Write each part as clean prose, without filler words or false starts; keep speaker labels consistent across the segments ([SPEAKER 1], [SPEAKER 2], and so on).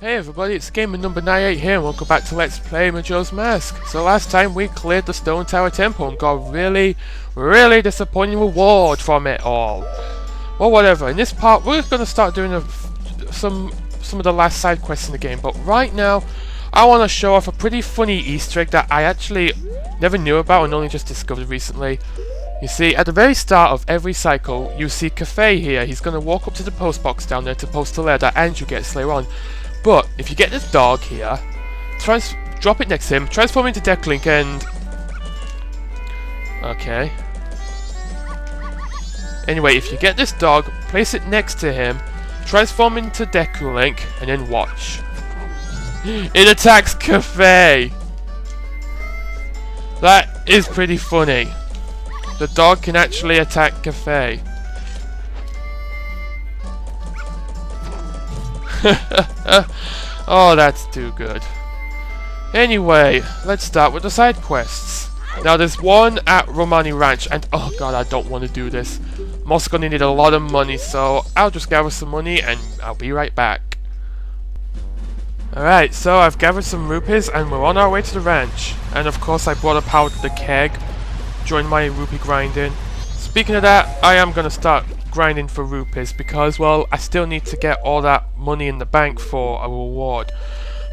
[SPEAKER 1] Hey everybody, it's Gamer number 98 here and welcome back to Let's Play Majora's Mask. So last time we cleared the Stone Tower Temple and got a really disappointing reward from it all. Well, whatever, in this part we're going to start doing some of the last side quests in the game, but right now I want to show off a pretty funny Easter egg that I actually never knew about and only just discovered recently. You see, at the very start of every cycle, you see Cafe here. He's going to walk up to the post box down there to post a letter and you get later on. But if you get this dog here, drop it next to him, transform into Decklink and... Okay. Anyway, if you get this dog, place it next to him, transform into Decklink, and then watch. It attacks Cafe! That is pretty funny. The dog can actually attack Cafe. Oh, that's too good. Anyway, let's start with the side quests. Now there's one at Romani Ranch, and oh god, I don't want to do this. I'm also going to need a lot of money, so I'll just gather some money and I'll be right back. Alright, so I've gathered some rupees and we're on our way to the ranch. And of course I brought up out the keg, joined my rupee grinding. Speaking of that, I am going to start grinding for rupees because, well, I still need to get all that money in the bank for a reward.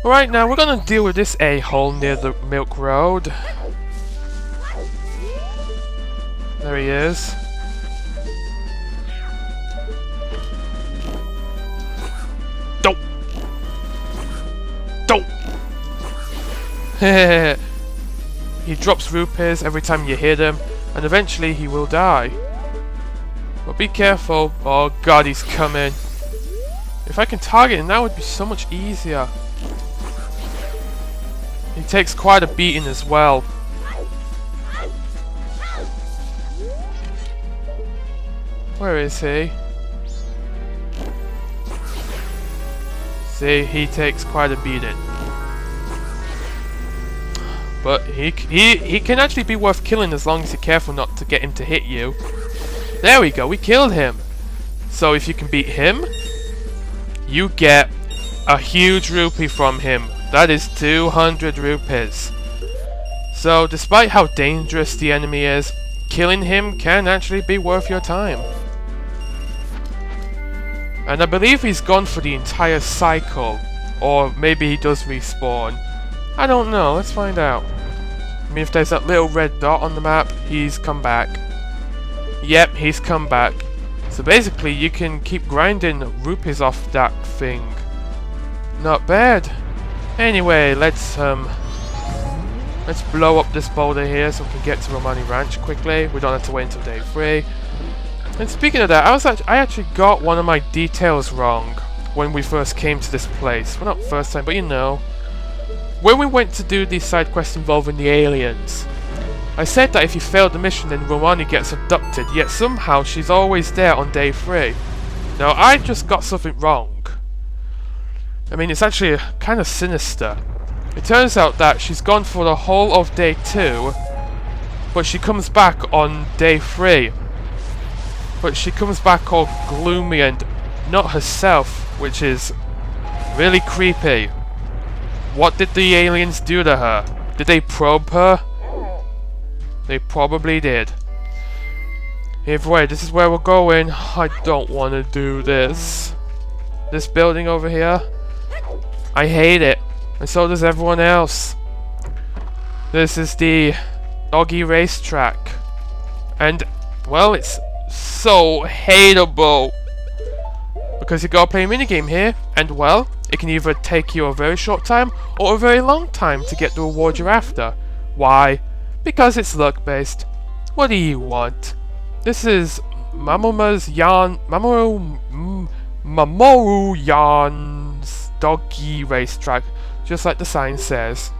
[SPEAKER 1] Right now, we're gonna deal with this a-hole near the Milk Road. There he is. Don't! Don't! He drops rupees every time you hit him, and eventually he will die. But be careful. Oh god, he's coming. If I can target him, that would be so much easier. He takes quite a beating as well. Where is he? See, he takes quite a beating. But he can actually be worth killing as long as you're careful not to get him to hit you. There we go, we killed him. So if you can beat him, you get a huge rupee from him. That is 200 rupees. So despite how dangerous the enemy is, killing him can actually be worth your time. And I believe he's gone for the entire cycle. Or maybe he does respawn. I don't know, let's find out. I mean, if there's that little red dot on the map, he's come back. Yep, he's come back. So basically you can keep grinding rupees off that thing. Not bad. Anyway, let's blow up this boulder here so we can get to Romani Ranch quickly. We don't have to wait until day 3. And speaking of that, I actually got one of my details wrong when we first came to this place. Well, not first time, but you know. When we went to do these side quests involving the aliens, I said that if you fail the mission then Romani gets abducted, yet somehow she's always there on day 3. Now I just got something wrong. I mean, it's actually kind of sinister. It turns out that she's gone for the whole of day 2, but she comes back on day 3. But she comes back all gloomy and not herself, which is really creepy. What did the aliens do to her? Did they probe her? They probably did. Either way, this is where we're going. I don't want to do this. This building over here, I hate it. And so does everyone else. This is the doggy racetrack. And, well, it's so hateable. Because you gotta play a minigame here, and, well, it can either take you a very short time or a very long time to get the reward you're after. Why? Because it's luck-based. What do you want? This is Mamoru Yan's doggy racetrack, just like the sign says.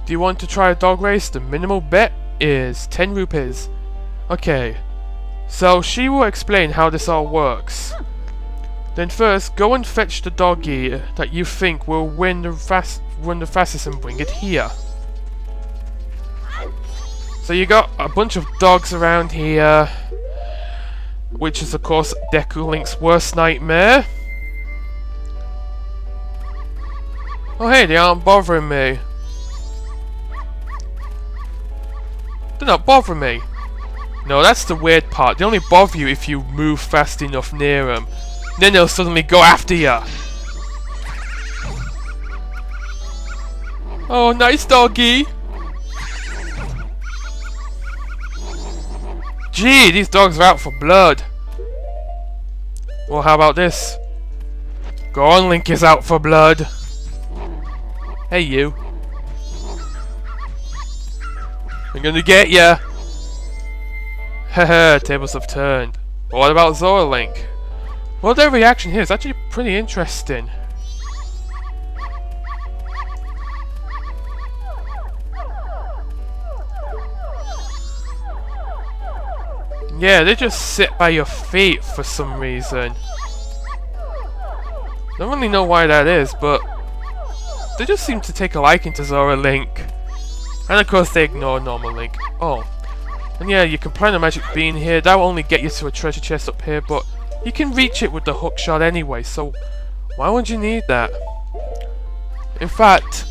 [SPEAKER 1] Do you want to try a dog race? The minimal bet is 10 rupees. Okay, so she will explain how this all works. Then first, go and fetch the doggy that you think will win the fastest and bring it here. So you got a bunch of dogs around here, which is of course Deku Link's worst nightmare. Oh hey, they aren't bothering me. They're not bothering me. No, that's the weird part. They only bother you if you move fast enough near them. Then they'll suddenly go after you. Oh, nice doggy. Gee, these dogs are out for blood. Well, how about this? Go on, Link is out for blood. Hey, you. I'm gonna get ya. Haha, tables have turned. But what about Zora Link? Well, their reaction here is actually pretty interesting. Yeah, they just sit by your feet for some reason. Don't really know why that is, but they just seem to take a liking to Zora Link. And of course they ignore normal Link. Oh. And yeah, you can plant a magic bean here. That will only get you to a treasure chest up here, but you can reach it with the hook shot anyway, so why would you need that? In fact,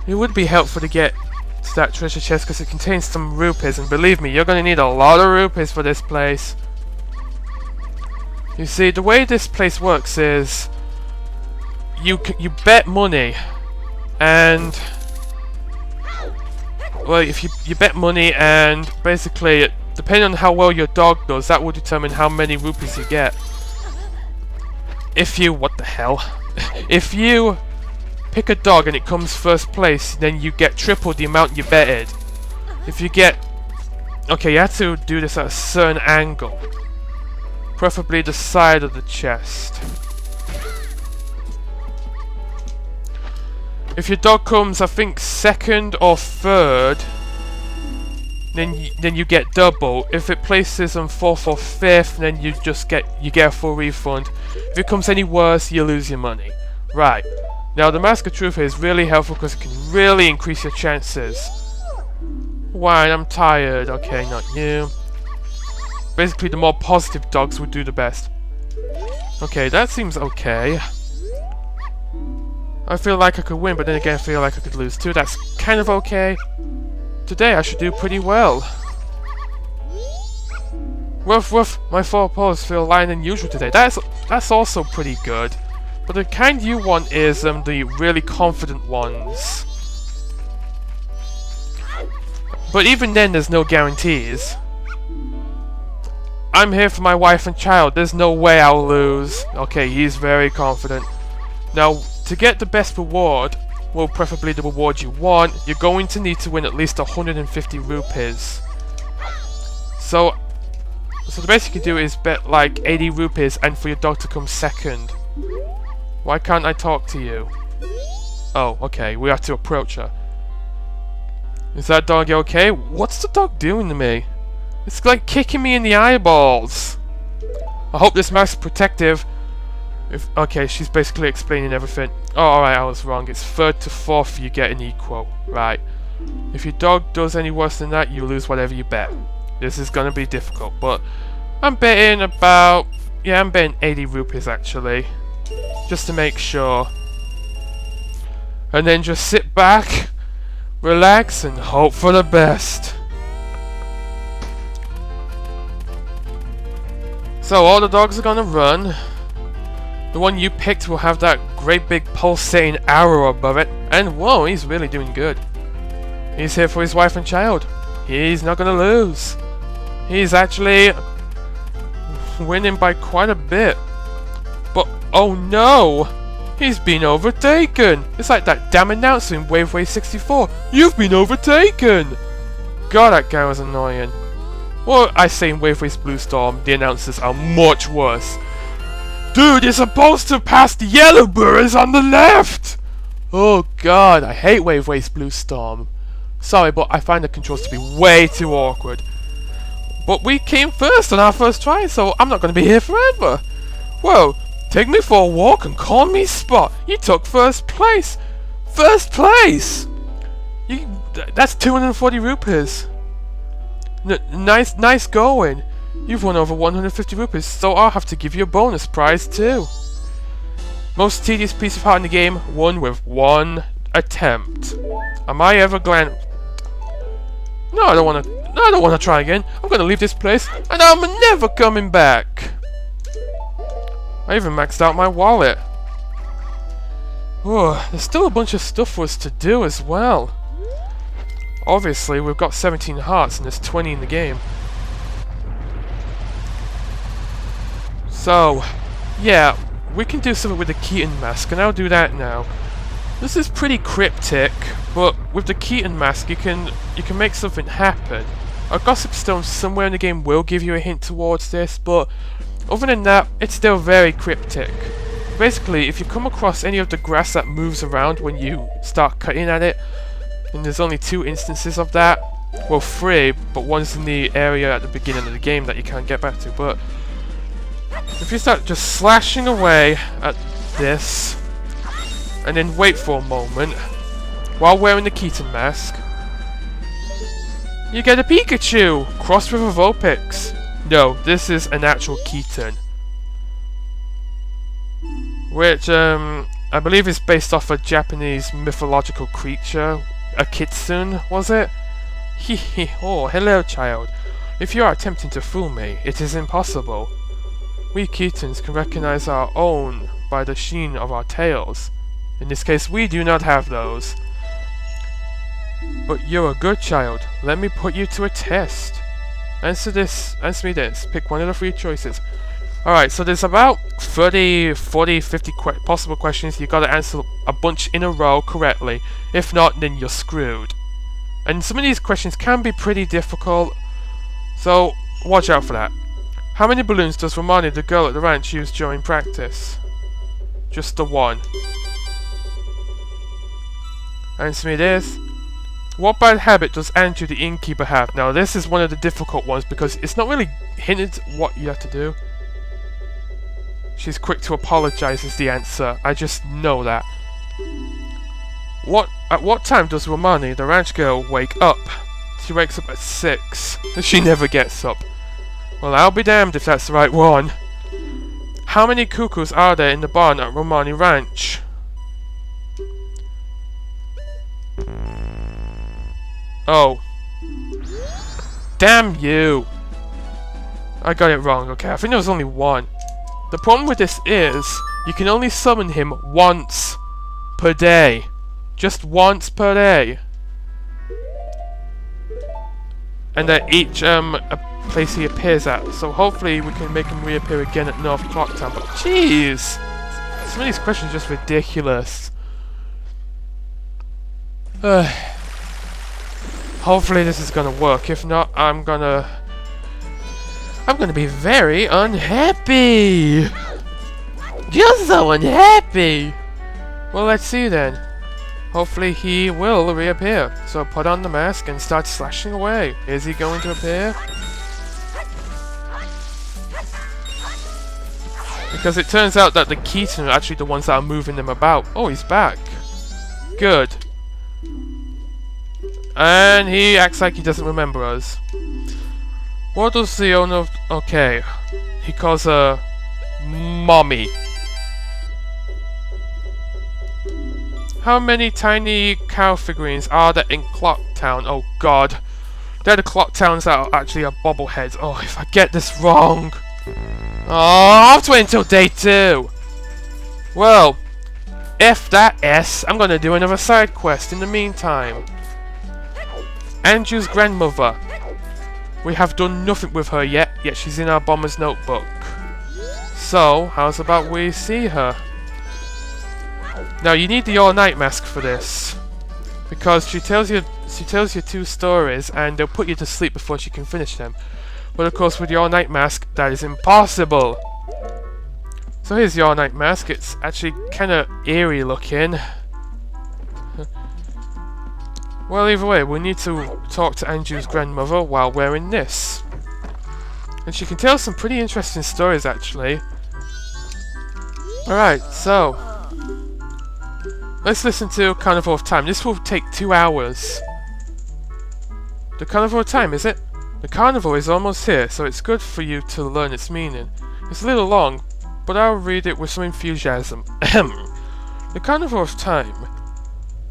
[SPEAKER 1] it would be helpful to get to that treasure chest because it contains some rupees, and believe me, you're going to need a lot of rupees for this place. You see, the way this place works is you bet money, and well, if you bet money, and basically, depending on how well your dog does, that will determine how many rupees you get. If you, what the hell? If you pick a dog and it comes first place, then you get triple the amount you betted. If you get... Okay, you have to do this at a certain angle. Preferably the side of the chest. If your dog comes, I think, second or third, then you get double. If it places on fourth or fifth, then you get a full refund. If it comes any worse, you lose your money. Right. Now the Mask of Truth is really helpful because it can really increase your chances. Why? I'm tired. Okay, not you. Basically, the more positive dogs would do the best. Okay, that seems okay. I feel like I could win, but then again I feel like I could lose too. That's kind of okay. Today I should do pretty well. Woof woof, my 4 paws feel lighter than usual today. That's also pretty good. But the kind you want is the really confident ones. But even then there's no guarantees. I'm here for my wife and child. There's no way I'll lose. Okay, he's very confident. Now, to get the best reward, well, preferably the reward you want, you're going to need to win at least 150 rupees. So the best you can do is bet like 80 rupees and for your dog to come second. Why can't I talk to you? Oh, okay, we have to approach her. Is that dog okay? What's the dog doing to me? It's like kicking me in the eyeballs. I hope this mask is protective. Okay, she's basically explaining everything. Oh, alright, I was wrong. It's third to fourth you get an equal. Right. If your dog does any worse than that, you lose whatever you bet. This is gonna be difficult, but I'm betting about... Yeah, I'm betting 80 rupees actually. Just to make sure. And then just sit back, relax, and hope for the best. So all the dogs are gonna run. The one you picked will have that great big pulsating arrow above it. And whoa, he's really doing good. He's here for his wife and child. He's not gonna lose. He's actually winning by quite a bit. But oh no! He's been overtaken! It's like that damn announcer in Waveway 64. You've been overtaken! God, that guy was annoying. Well, I say in Waveway's Blue Storm, the announcers are much worse. Dude, you're supposed to pass the yellow burrows on the left! Oh god, I hate Waveway's Blue Storm. Sorry, but I find the controls to be way too awkward. But we came first on our first try, so I'm not going to be here forever. Whoa, take me for a walk and call me Spot. You took first place. First place! That's 240 rupees. Nice going. You've won over 150 rupees, so I'll have to give you a bonus prize too. Most tedious piece of art in the game, won with one attempt. Am I ever glad? No, I don't want to. No, I don't want to try again. I'm going to leave this place, and I'm never coming back. I even maxed out my wallet. Oh, there's still a bunch of stuff for us to do as well. Obviously, we've got 17 hearts, and there's 20 in the game. So, yeah, we can do something with the Keaton mask, and I'll do that now. This is pretty cryptic, but with the Keaton mask, you can make something happen. A gossip stone somewhere in the game will give you a hint towards this, but other than that, it's still very cryptic. Basically, if you come across any of the grass that moves around when you start cutting at it, and there's only 2 instances of that, well 3, but one's in the area at the beginning of the game that you can't get back to, but if you start just slashing away at this, and then wait for a moment, while wearing the Keaton mask, you get a Pikachu! Crossed with a Vulpix. No, this is an actual Keaton. Which, I believe is based off a Japanese mythological creature. A kitsune, was it? Hehe, oh, hello child. If you are attempting to fool me, it is impossible. We Keatons can recognize our own by the sheen of our tails. In this case, we do not have those. But you're a good child. Let me put you to a test. Answer me this. Pick one of the 3 choices. Alright, so there's about 30, 40, 50 possible questions. You gotta answer a bunch in a row correctly. If not, then you're screwed. And some of these questions can be pretty difficult, so watch out for that. How many balloons does Romani, the girl at the ranch, use during practice? Just the 1. Answer me this. What bad habit does Andrew the innkeeper have? Now this is one of the difficult ones because it's not really hinted what you have to do. She's quick to apologize is the answer. I just know that. At what time does Romani, the ranch girl, wake up? She wakes up at 6. She never gets up. Well, I'll be damned if that's the right one. How many cuckoos are there in the barn at Romani Ranch? Oh. Damn you! I got it wrong, okay. I think there was only 1. The problem with this is, you can only summon him once per day. Just once per day. And at each place he appears at. So hopefully we can make him reappear again at North Clocktown. But jeez! Some of these questions are just ridiculous. Hopefully this is gonna work. If not, I'm gonna be very unhappy! Just so unhappy! Well, let's see then. Hopefully he will reappear. So put on the mask and start slashing away. Is he going to appear? Because it turns out that the Keaton are actually the ones that are moving them about. Oh, he's back. Good. And he acts like he doesn't remember us. What does the owner of... Okay. He calls her... Mommy. How many tiny cow figurines are there in Clocktown? Oh god. They're the Clocktowns that are actually are bobbleheads. Oh, if I get this wrong. Oh, I'll have to wait until day 2. Well, F that S. I'm gonna do another side quest in the meantime. Andrew's grandmother. We have done nothing with her yet she's in our bomber's notebook. So, how's about we see her? Now you need the all-night mask for this. Because she tells you 2 stories and they'll put you to sleep before she can finish them. But of course with the all-night mask, that is impossible. So here's the all-night mask. It's actually kinda eerie looking. Well, either way, we need to talk to Andrew's grandmother while wearing this. And she can tell some pretty interesting stories, actually. Alright, so... let's listen to Carnival of Time. This will take 2 hours. The Carnival of Time, is it? The Carnival is almost here, so it's good for you to learn its meaning. It's a little long, but I'll read it with some enthusiasm. The Carnival of Time.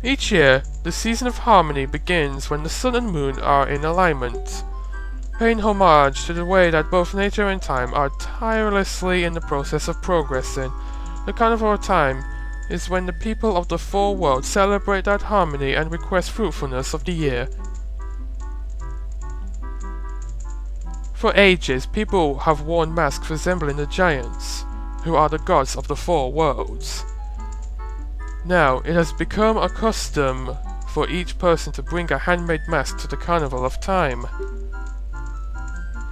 [SPEAKER 1] Each year, the season of harmony begins when the sun and moon are in alignment, paying homage to the way that both nature and time are tirelessly in the process of progressing. The Carnival of Time is when the people of the four worlds celebrate that harmony and request fruitfulness of the year. For ages, people have worn masks resembling the giants, who are the gods of the four worlds. Now, it has become a custom for each person to bring a handmade mask to the Carnival of Time.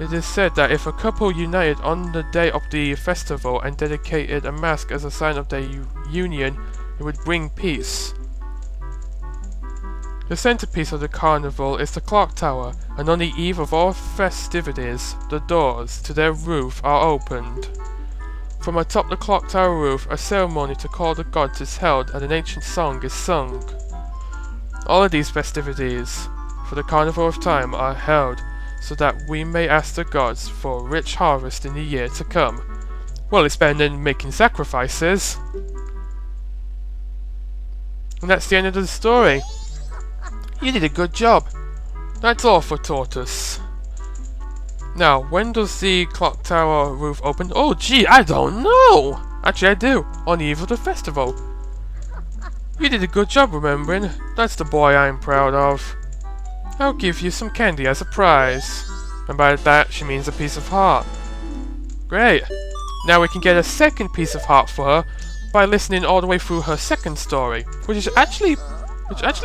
[SPEAKER 1] It is said that if a couple united on the day of the festival and dedicated a mask as a sign of their union, it would bring peace. The centerpiece of the carnival is the clock tower, and on the eve of all festivities, the doors to their roof are opened. From atop the clock tower roof, a ceremony to call the gods is held and an ancient song is sung. All of these festivities for the Carnival of Time are held so that we may ask the gods for a rich harvest in the year to come. Well, it's better than making sacrifices. And that's the end of the story. You did a good job. That's all for Tortoise. Now, when does the clock tower roof open? Oh gee, I don't know! Actually I do, on the eve of the festival. You did a good job remembering. That's the boy I'm proud of. I'll give you some candy as a prize. And by that she means a piece of heart. Great! Now we can get a second piece of heart for her by listening all the way through her second story, which actually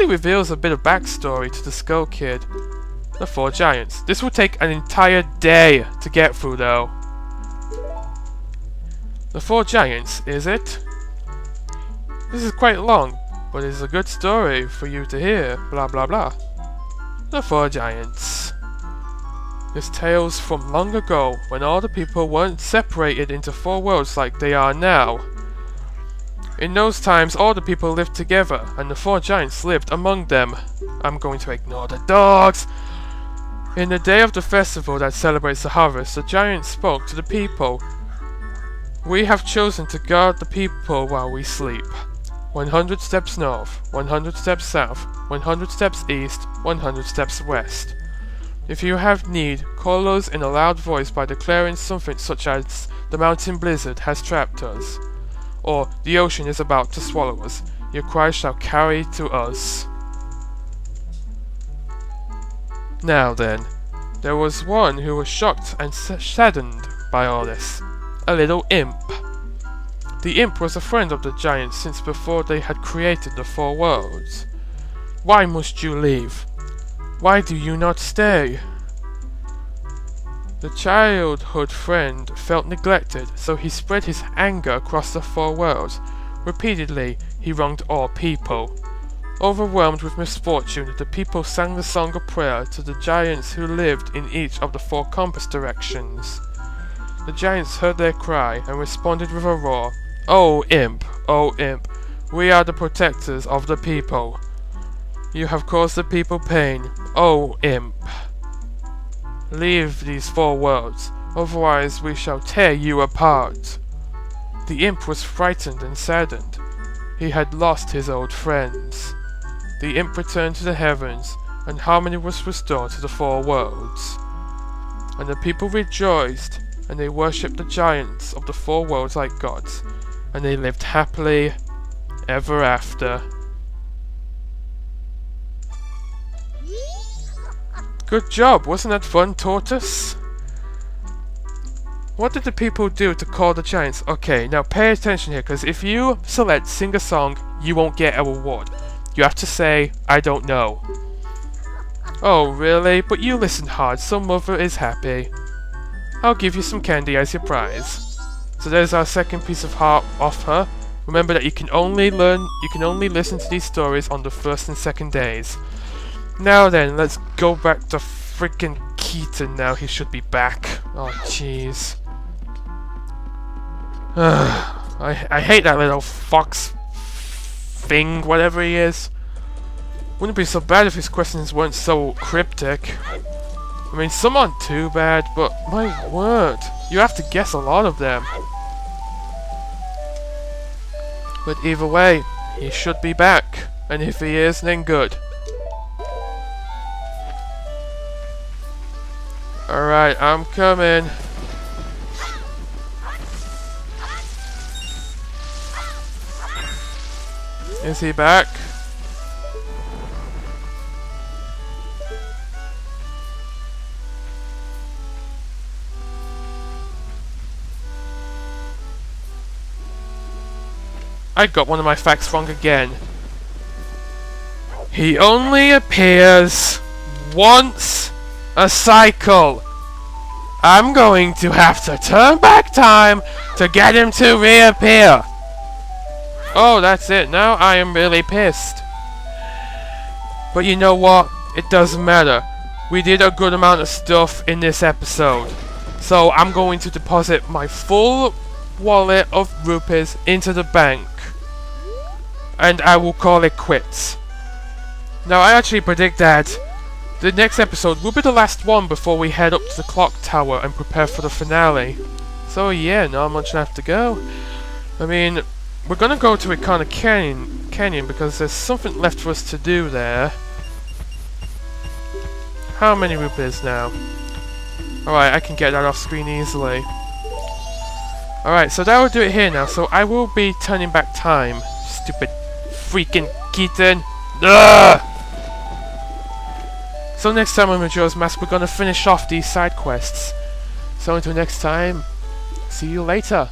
[SPEAKER 1] reveals a bit of backstory to the Skull Kid. The Four Giants. This will take an entire day to get through though. The Four Giants, is it? This is quite long, but it's a good story for you to hear, blah blah blah. The Four Giants. This tales from long ago, when all the people weren't separated into four worlds like they are now. In those times, all the people lived together, and the Four Giants lived among them. I'm going to ignore the dogs! In the day of the festival that celebrates the harvest, the giants spoke to the people. We have chosen to guard the people while we sleep. 100 steps north, 100 steps south, 100 steps east, 100 steps west. If you have need, call us in a loud voice by declaring something such as the mountain blizzard has trapped us, or the ocean is about to swallow us. Your cry shall carry to us. Now then, there was one who was shocked and saddened by all this. A little imp. The imp was a friend of the giants since before they had created the four worlds. Why must you leave? Why do you not stay? The childhood friend felt neglected, so he spread his anger across the four worlds. Repeatedly, he wronged all people. Overwhelmed with misfortune, the people sang the song of prayer to the giants who lived in each of the four compass directions. The giants heard their cry and responded with a roar. Oh imp, we are the protectors of the people. You have caused the people pain. Oh imp. Leave these four worlds, otherwise we shall tear you apart. The imp was frightened and saddened. He had lost his old friends. The imp returned to the heavens, and harmony was restored to the four worlds. And the people rejoiced, and they worshipped the giants of the four worlds like gods, and they lived happily ever after. Good job, wasn't that fun, Tortoise? What did the people do to call the giants? Okay, now pay attention here, because if you select sing a song, you won't get a reward. You have to say, I don't know. Oh, really? But you listened hard, so Mother is happy. I'll give you some candy as your prize. So there's our second piece of heart off her. Remember that you can only listen to these stories on the first and second days. Now then, let's go back to freaking Keaton now. He should be back. Oh, jeez. I hate that little fox thing, whatever he is. Wouldn't be so bad if his questions weren't so cryptic. I mean, some aren't too bad, but my word, you have to guess a lot of them. But either way, he should be back. And if he is, then good. Alright, I'm coming. Is he back? I got one of my facts wrong again. He only appears once a cycle. I'm going to have to turn back time to get him to reappear. Oh, that's it. Now I am really pissed. But you know what? It doesn't matter. We did a good amount of stuff in this episode. So I'm going to deposit my full wallet of rupees into the bank. And I will call it quits. Now I actually predict that the next episode will be the last one before we head up to the clock tower and prepare for the finale. So yeah, not much left to go. I mean, we're gonna go to Iconic Canyon because there's something left for us to do there. How many rupees now? Alright, I can get that off screen easily. Alright, so that will do it here now. So I will be turning back time. Stupid freaking kitten. Ugh! So next time on Majora's Mask, we're gonna finish off these side quests. So until next time, see you later.